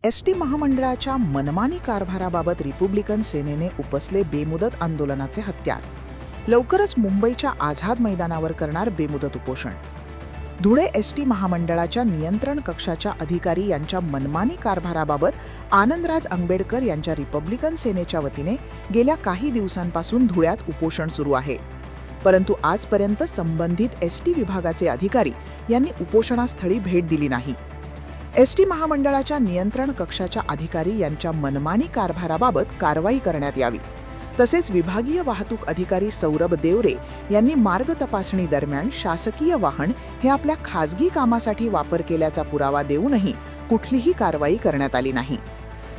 ST महामंडळाच्या मनमानी कारभाराबाबत Republican सेनेने उपसले बेमुदत आंदोलनाचे हत्यार. लवकरच मुंबईच्या आझाद मैदानावर करणार बेमुदत उपोषण. धुळे एसटी महामंडळाच्या नियंत्रण कक्षाच्या अधिकारी यांच्या मनमानी कारभाराबाबत आनंदराज आंबेडकर यांच्या रिपब्लिकन सेनेच्या वतीने गेल्या काही दिवसांपासून धुळ्यात उपोषण सुरू आहे. परंतु आजपर्यंत संबंधित एसटी विभागाचे अधिकारी यांनी उपोषणास्थळी भेट दिली नाही. एसटी महामंडळाच्या नियंत्रण कक्षाच्या अधिकारी यांच्या मनमानी कारभाराबाबत कारवाई करण्यात यावी. तसेच विभागीय वाहतूक अधिकारी सौरभ देवरे यांनी मार्ग तपासणी दरम्यान शासकीय वाहन हे आपल्या खासगी कामासाठी वापर केल्याचा पुरावा देऊनही कुठलीही कारवाई करण्यात आली नाही.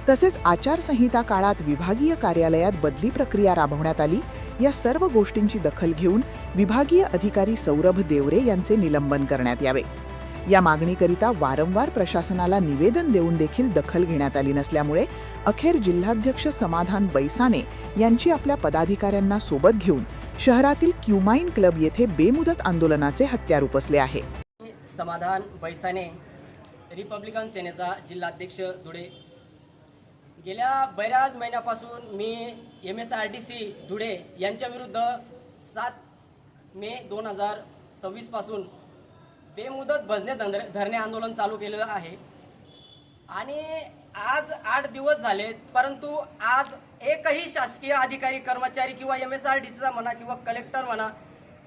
तसेच आचारसंहिता काळात विभागीय कार्यालयात बदली प्रक्रिया राबवण्यात आली. या सर्व गोष्टींची दखल घेऊन विभागीय अधिकारी सौरभ देवरे यांचे निलंबन करण्यात यावे. या मागणीकरिता वारंवार प्रशासनाला निवेदन देऊन देखील दखल घेण्यात आली नसल्यामुळे अखेर जिल्हाध्यक्ष समाधान बैसाने यांची आपल्या पदाधिकाऱ्यांना सोबत घेऊन शहरातील क्युमाइन क्लब येथे बेमुदत आंदोलनाचे हत्यार उपसले आहे. समाधान बैसाने, रिपब्लिकन सेनेचा जिल्हाध्यक्ष धुळे. गेल्या बऱ्याच महिन्यापासून मी MSRTC धुळे यांच्या विरुद्ध 7 मे 2026 पासून बेमुदत बंधने धरणे आंदोलन चालू केलेलं आहे आणि आज 8 दिवस झाले, परंतु आज एकही शासकीय अधिकारी कर्मचारी किंवा MSRTCचा म्हणा किंवा कलेक्टर म्हणा,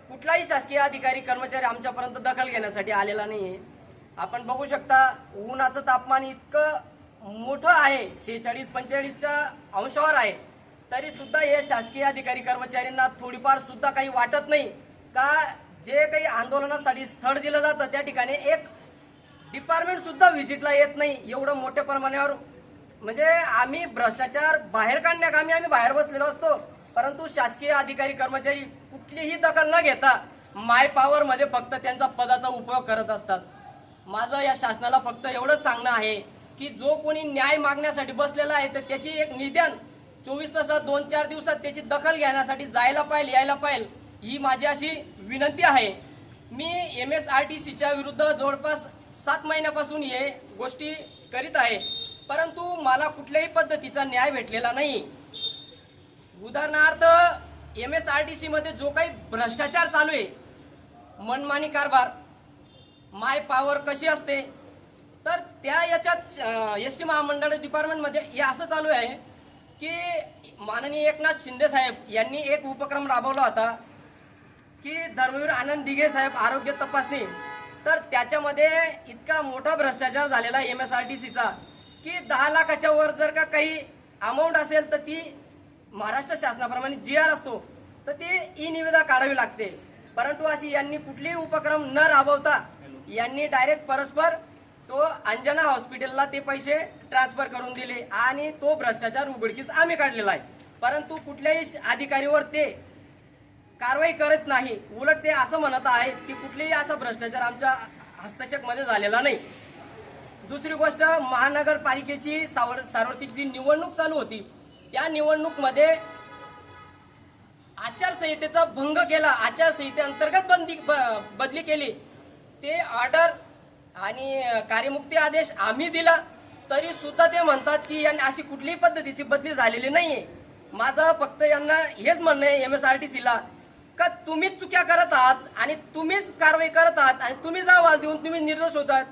कुठलाही शासकीय अधिकारी कर्मचारी आमच्यापर्यंत दखल घेण्यासाठी आलेला नाही आहे. आपण बघू शकता उन्हाचं तापमान इतकं मोठं आहे, 46-45च्या अंशावर आहे, तरी सुद्धा हे शासकीय अधिकारी कर्मचाऱ्यांना थोडीफार सुद्धा काही वाटत नाही का जे काही आंदोलनासाठी स्थळ दिलं जातं त्या ठिकाणी एक डिपार्टमेंट सुद्धा व्हिजिटला येत नाही. एवढं मोठ्या प्रमाणावर म्हणजे आम्ही भ्रष्टाचार बाहेर काढण्याकामी आम्ही बाहेर बसलेलो असतो, परंतु शासकीय अधिकारी कर्मचारी कुठलीही दखल न घेता माय पॉवर मध्ये फक्त त्यांचा पदाचा उपयोग करत असतात. माझं या शासनाला फक्त एवढंच सांगणं आहे की जो कोणी न्याय मागण्यासाठी बसलेला आहे तर त्याची एक निदान 24 तासात 2-4 दिवसात त्याची दखल घेण्यासाठी जायला पाहिजे, यायला पाहिजे, ही माझी अशी विनंती आहे. मी MSRTCच्या विरुद्ध जवळपास 7 महिन्यापासून हे गोष्टी करीत आहे, परंतु मला कुठल्याही पद्धतीचा न्याय भेटलेला नाही. उदाहरणार्थ MSRTC मध्ये जो काही भ्रष्टाचार चालू आहे, मनमानी कारभार, माय पॉवर कशी असते, तर त्या याच्यात एसटी महामंडळ डिपार्टमेंटमध्ये हे असं चालू आहे की माननीय एकनाथ शिंदे साहेब यांनी एक उपक्रम राबवला होता की धर्मवीर आनंद दिघे साहेब आरोग्य तपासणी. तर त्याच्यामध्ये इतका मोठा भ्रष्टाचार झालेला MSRTCचा की 10 लाखाच्या वर जर का काही अमाऊंट असेल तर ती महाराष्ट्र शासनाप्रमाणे GR असतो तर ती ई-निविदा काढावी लागते. परंतु अशी यांनी कुठलीही उपक्रम न राबवता यांनी डायरेक्ट परस्पर तो अंजना हॉस्पिटलला ते पैसे ट्रान्सफर करून दिले आणि तो भ्रष्टाचार उघडकीस आम्ही काढलेला आहे. परंतु कुठल्याही अधिकारीवर ते कारवाई करत नाही. उलट ते असं म्हणत आहे की कुठलेही असा भ्रष्टाचार आमच्या हस्तक्षेप मध्ये झालेला नाही. दुसरी गोष्ट, महानगरपालिकेची सार्वत्रिक जी निवडणूक चालू होती त्या निवडणूक मध्ये आचारसंहितेचा भंग केला, आचारसंहितेअंतर्गत बदली केली. ते ऑर्डर आणि कार्यमुक्ती आदेश आम्ही दिला तरी सुद्धा ते म्हणतात की अशी कुठलीही पद्धतीची बदली झालेली नाहीये. माझं फक्त यांना हेच म्हणणं आहे MSRTCला का तुम्हीच चुक्या करत आहात आणि तुम्हीच कारवाई करत आहात आणि तुम्हीच अहवाल देऊन तुम्ही निर्दोष होतात.